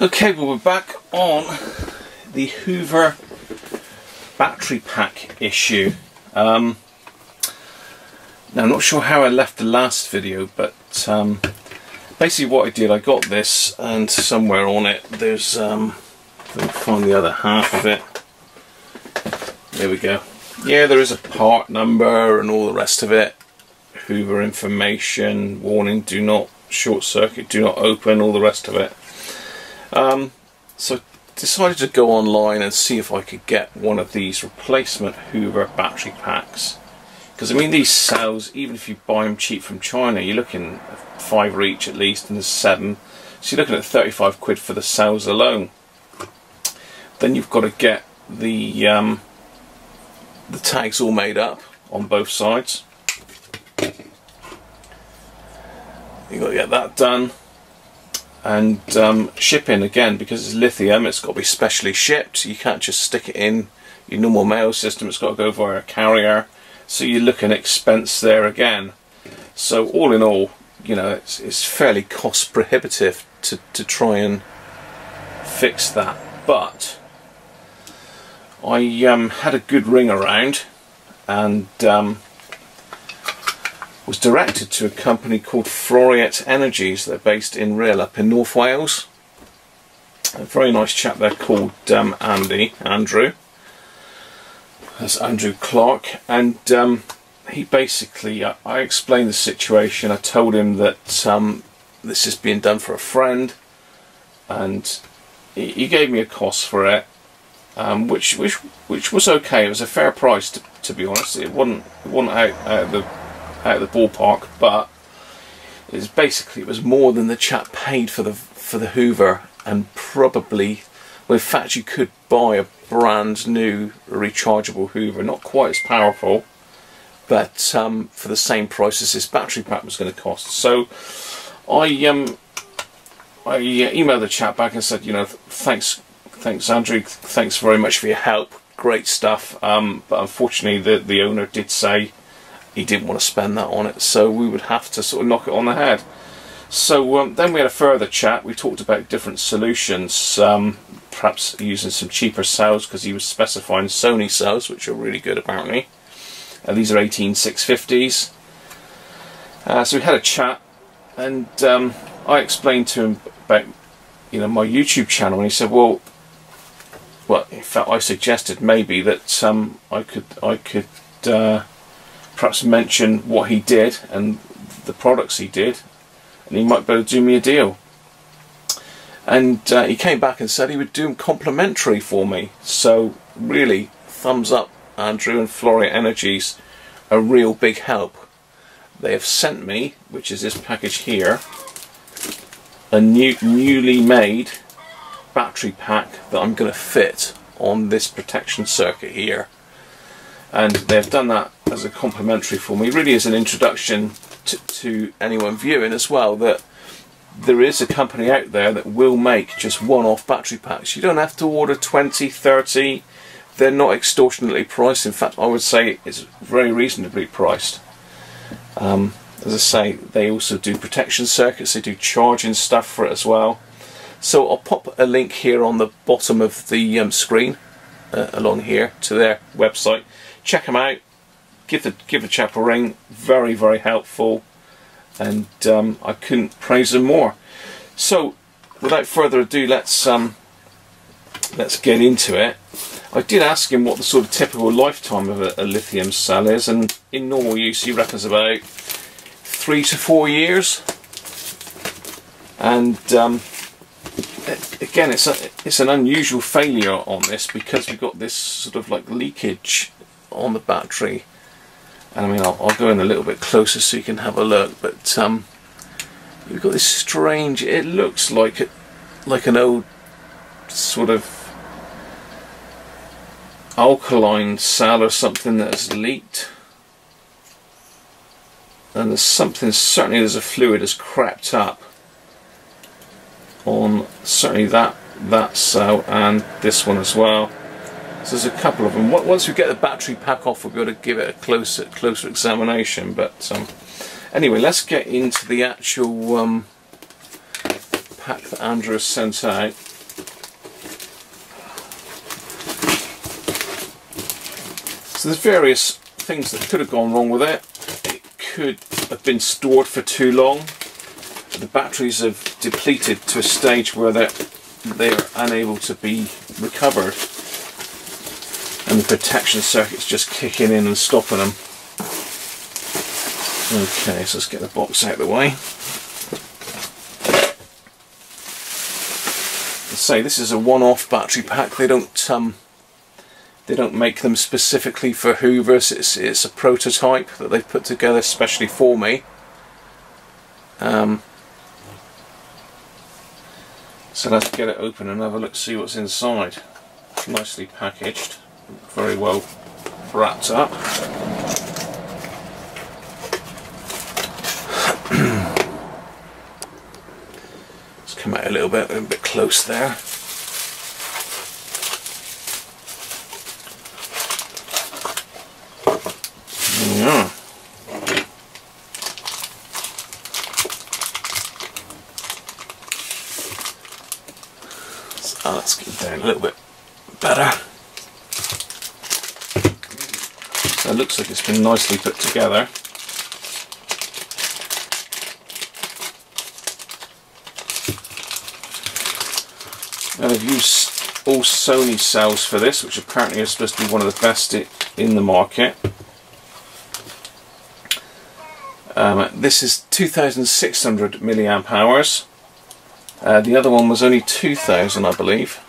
Okay, well, we're back on the Hoover battery pack issue. Now, I'm not sure how I left the last video, but basically what I did, I got this, and somewhere on it there's let me find the other half of it. There we go. Yeah, there is a part number and all the rest of it. Hoover information, warning, do not short circuit, do not open, all the rest of it. So I decided to go online and see if I could get one of these replacement Hoover battery packs. Because I mean, these cells, even if you buy them cheap from China, you're looking at £5 each at least, and there's 7. So you're looking at 35 quid for the cells alone. Then you've got to get the tags all made up on both sides. You've got to get that done. And shipping, again, because it's lithium, it's got to be specially shipped. You can't just stick it in your normal mail system, it's got to go via a carrier. So you're looking at expense there again. So all in all, you know, it's fairly cost prohibitive to try and fix that. But I had a good ring around and was directed to a company called Radiocruncher Energies. They're based in Rhyl up in North Wales. A very nice chap there called Andrew. That's Andrew Clark, and he basically, I explained the situation. I told him that this is being done for a friend, and he gave me a cost for it, which was okay. It was a fair price, to be honest. It wasn't out of the ballpark, but it was more than the chap paid for the Hoover, and probably, well, in fact, you could buy a brand new rechargeable Hoover, not quite as powerful, but for the same price as this battery pack was going to cost. So I emailed the chap back and said, you know, thanks Andrew, thanks very much for your help, great stuff, but unfortunately the owner did say he didn't want to spend that on it, so we would have to sort of knock it on the head. So then we had a further chat. We talked about different solutions, perhaps using some cheaper cells, because he was specifying Sony cells, which are really good apparently. These are 18650s. So we had a chat, and I explained to him about, you know, my YouTube channel, and he said, well, in fact, I suggested maybe that I could perhaps mention what he did and the products he did, and he might be able to do me a deal. And he came back and said he would do them complimentary for me. So really, thumbs up, Andrew and Radiocruncher Energies, a real big help. They have sent me, which is this package here, a newly made battery pack that I'm going to fit on this protection circuit here. And they've done that as a complimentary for me. Really is an introduction to anyone viewing as well, that there is a company out there that will make just one-off battery packs. You don't have to order 20, 30. They're not extortionately priced. In fact, I would say it's very reasonably priced. As I say, they also do protection circuits. They do charging stuff for it as well. So I'll pop a link here on the bottom of the screen along here to their website. Check them out. Give the chap a ring. Very, very helpful, and I couldn't praise them more. So, without further ado, let's get into it. I did ask him what the sort of typical lifetime of a lithium cell is, and in normal use, he reckons about 3 to 4 years. And again, it's an unusual failure on this, because we've got this sort of like leakage on the battery. And I mean, I'll go in a little bit closer so you can have a look, but you've got this strange, it looks like an old sort of alkaline cell or something that has leaked. And there's something, certainly there's a fluid has crept up on certainly that cell and this one as well. So there's a couple of them. Once we get the battery pack off, we'll be able to give it a closer examination. But anyway, let's get into the actual pack that Andrew has sent out. So there's various things that could have gone wrong with it. It could have been stored for too long. The batteries have depleted to a stage where they're unable to be recovered, and the protection circuit's just kicking in and stopping them. Okay, so let's get the box out of the way. Let's say this is a one-off battery pack. They don't make them specifically for Hoovers. It's a prototype that they've put together especially for me. So let's get it open and have a look, see what's inside. Nicely packaged, very well wrapped up. Let's come out a little bit close there. Yeah. Let's get it down a little bit better. So it looks like it's been nicely put together. Now they've used all Sony cells for this, which apparently are supposed to be one of the best in the market. This is 2,600 milliamp hours. The other one was only 2,000, I believe.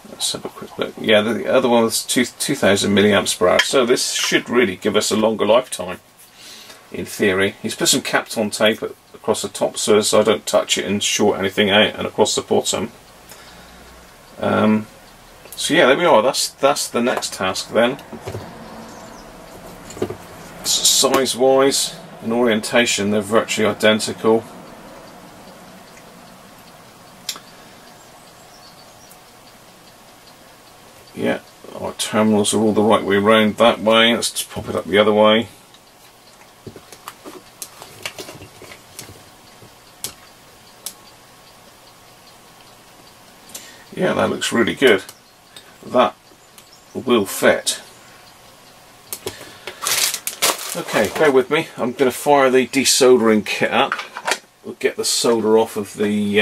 Let's have a quick look. Yeah, the other one was 2,000 milliamps per hour. So this should really give us a longer lifetime, in theory. He's put some Kapton tape across the top so I don't touch it and short anything out, and across the bottom. So yeah, there we are. That's the next task then. Size-wise and orientation, they're virtually identical. Yeah, our terminals are all the right way around that way. Let's just pop it up the other way. Yeah, that looks really good. That will fit. Okay, bear with me. I'm going to fire the desoldering kit up. We'll get the solder off of the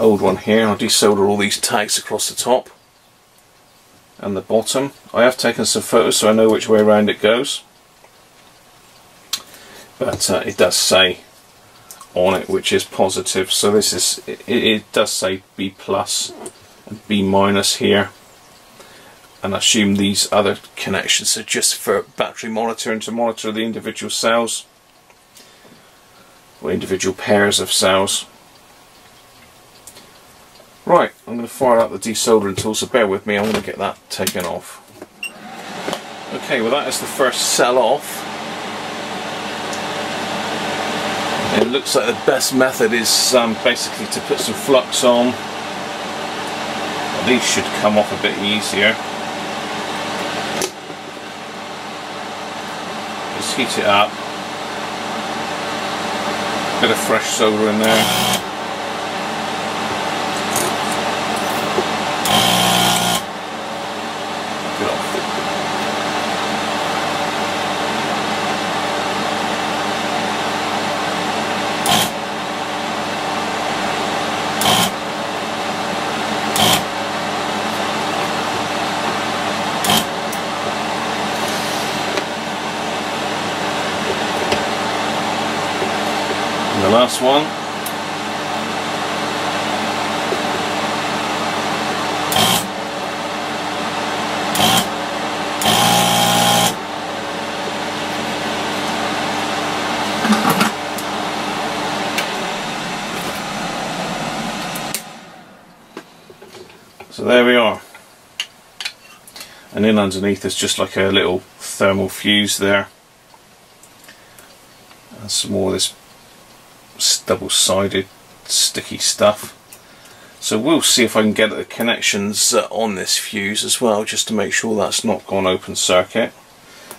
old one here. I'll desolder all these tags across the top and the bottom. I have taken some photos so I know which way around it goes, but it does say on it which is positive, so this is it does say B+ and B- here, and I assume these other connections are just for battery monitoring, to monitor the individual cells or individual pairs of cells. Right, I'm going to fire up the desoldering tool, so bear with me, I'm going to get that taken off. Okay, well that is the first cell off. It looks like the best method is basically to put some flux on. These should come off a bit easier. Just heat it up. Bit of fresh solder in there. The last one. So there we are. And in underneath there's just like a little thermal fuse there. And some more of this double-sided sticky stuff. So we'll see if I can get the connections on this fuse as well, just to make sure that's not gone open circuit.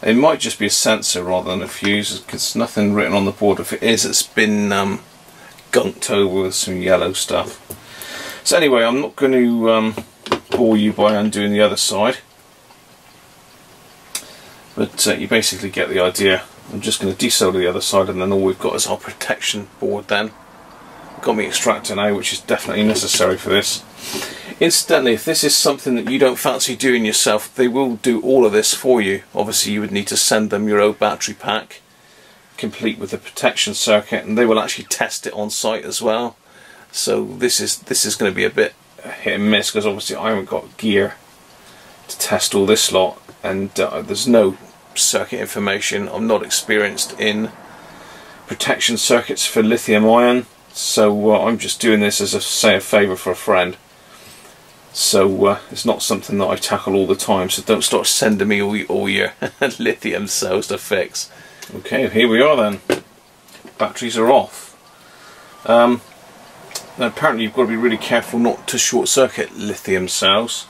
It might just be a sensor rather than a fuse, because there's nothing written on the board. If it is, it's been gunked over with some yellow stuff. So anyway, I'm not going to bore you by undoing the other side, but you basically get the idea. I'm just going to desolder the other side, and then all we've got is our protection board then. I've got my extractor now, which is definitely necessary for this. Incidentally, if this is something that you don't fancy doing yourself, they will do all of this for you. Obviously you would need to send them your old battery pack, complete with the protection circuit, and they will actually test it on site as well. So this is going to be a bit hit and miss, because obviously I haven't got gear to test all this lot, and there's no circuit information. I'm not experienced in protection circuits for lithium ion, so I'm just doing this as a favour for a friend. So it's not something that I tackle all the time, so don't start sending me all your lithium cells to fix. Okay, here we are then. Batteries are off. Now apparently you've got to be really careful not to short circuit lithium cells.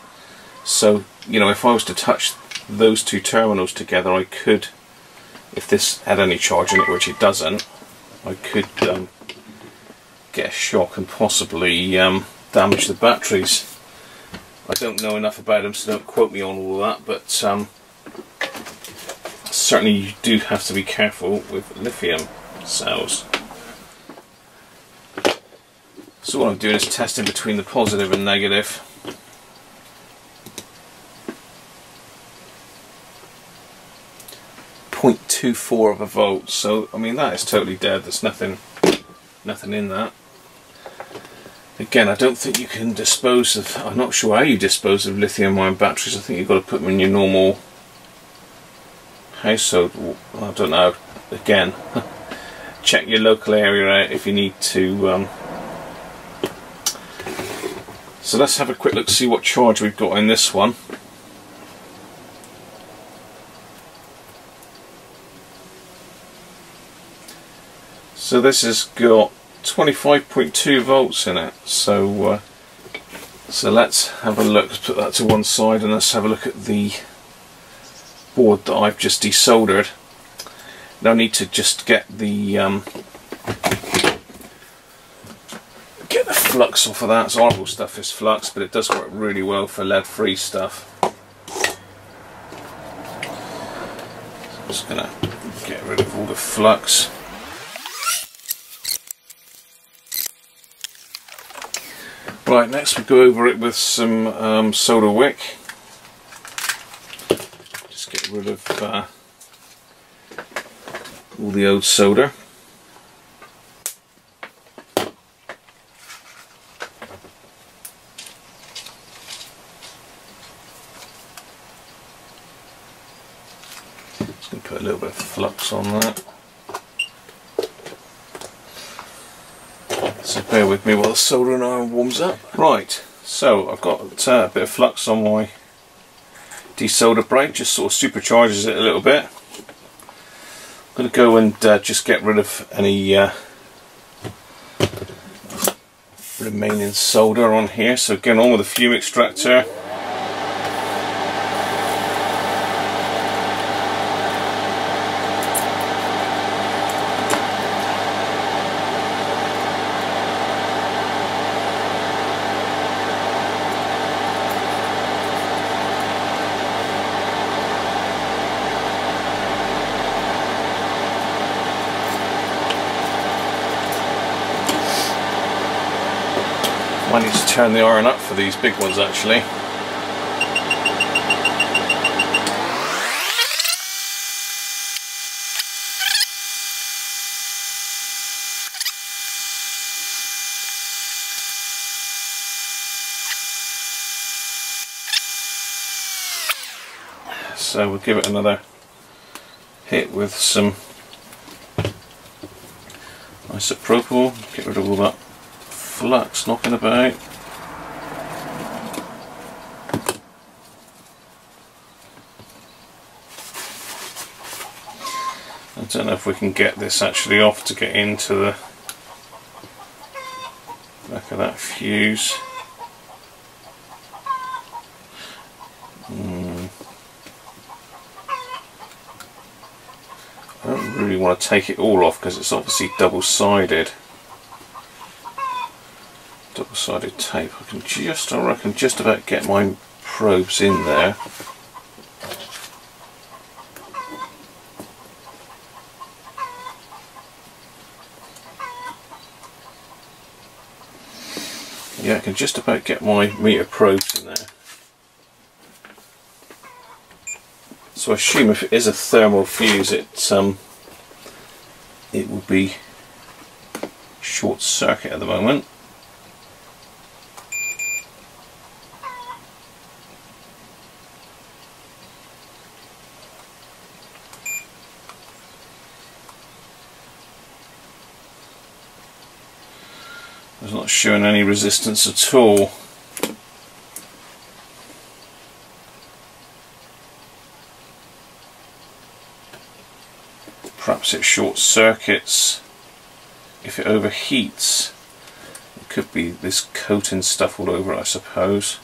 So, you know, if I was to touch those two terminals together, I could, if this had any charge in it, which it doesn't, I could get a shock and possibly damage the batteries. I don't know enough about them, so don't quote me on all of that, but certainly you do have to be careful with lithium cells. So what I'm doing is testing between the positive and negative. .24 of a volt, so I mean that is totally dead. There's nothing in that. Again, I don't think you can dispose of, I'm not sure how you dispose of lithium ion batteries. I think you've got to put them in your normal household. I don't know. Again, check your local area out if you need to. So let's have a quick look, see what charge we've got in this one. So this has got 25.2 volts in it, so let's have a look. Let's put that to one side and let's have a look at the board that I've just desoldered. Now I need to just get the flux off of that. It's horrible stuff, this flux, but it does work really well for lead-free stuff. So I'm just going to get rid of all the flux. Right, next we go over it with some solder wick. Just get rid of all the old solder. Just going to put a little bit of flux on that. So bear with me while the soldering iron warms up. Right, so I've got a bit of flux on my desolder brake, just sort of supercharges it a little bit. I'm going to go and just get rid of any remaining solder on here. So again, on with the fume extractor. I need to turn the iron up for these big ones actually. So we'll give it another hit with some isopropyl, get rid of all that flux knocking about. I don't know if we can get this actually off to get into the back of that fuse. really want to take it all off because it's obviously double-sided. Double-sided tape. I reckon just about get my probes in there. Yeah, I can just about get my meter probes in there. So I assume if it is a thermal fuse, it will be short circuit at the moment. It's not showing any resistance at all. Perhaps it short circuits if it overheats. It could be this coating stuff all over it, I suppose.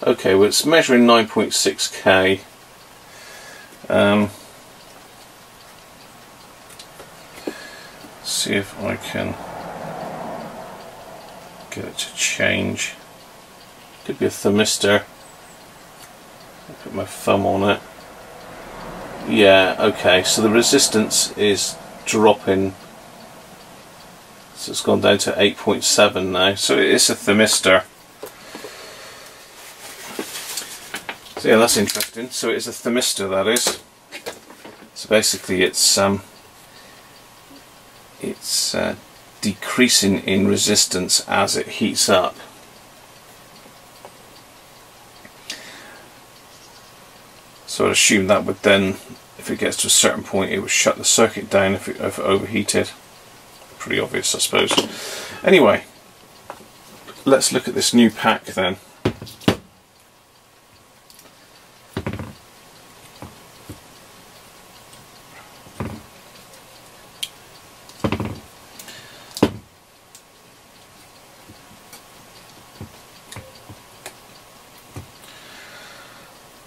Okay, well it's measuring 9.6K. See if I can get it to change. Could be a thermistor. I'll put my thumb on it. Yeah, okay, so the resistance is dropping. So it's gone down to 8.7 now. So it is a thermistor. So yeah, that's interesting. So it is a thermistor, that is. So basically it's decreasing in resistance as it heats up. So I'd assume that would then, if it gets to a certain point, it would shut the circuit down if it overheated. Pretty obvious, I suppose. Anyway, let's look at this new pack then.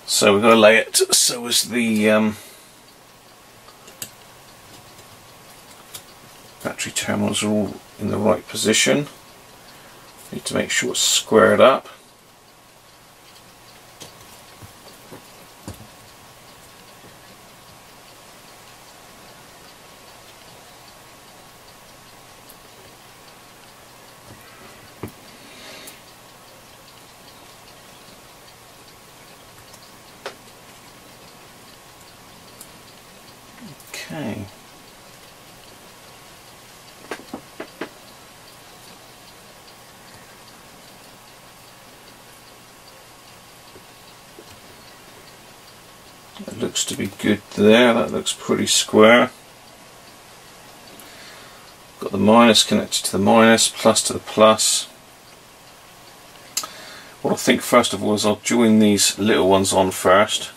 So we're going to lay it so as the battery terminals are all in the right position. Need to make sure it's squared up. Okay. That looks to be good there, that looks pretty square. Got the minus connected to the minus, plus to the plus. What I think first of all is I'll join these little ones on first.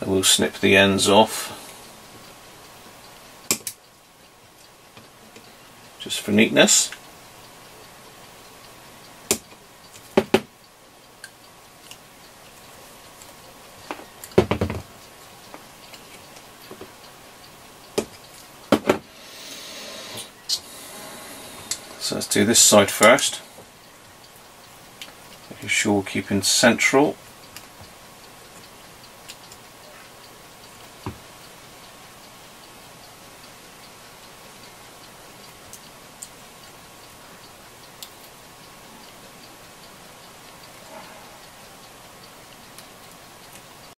I will snip the ends off, just for neatness. So let's do this side first. Making sure we're keeping central.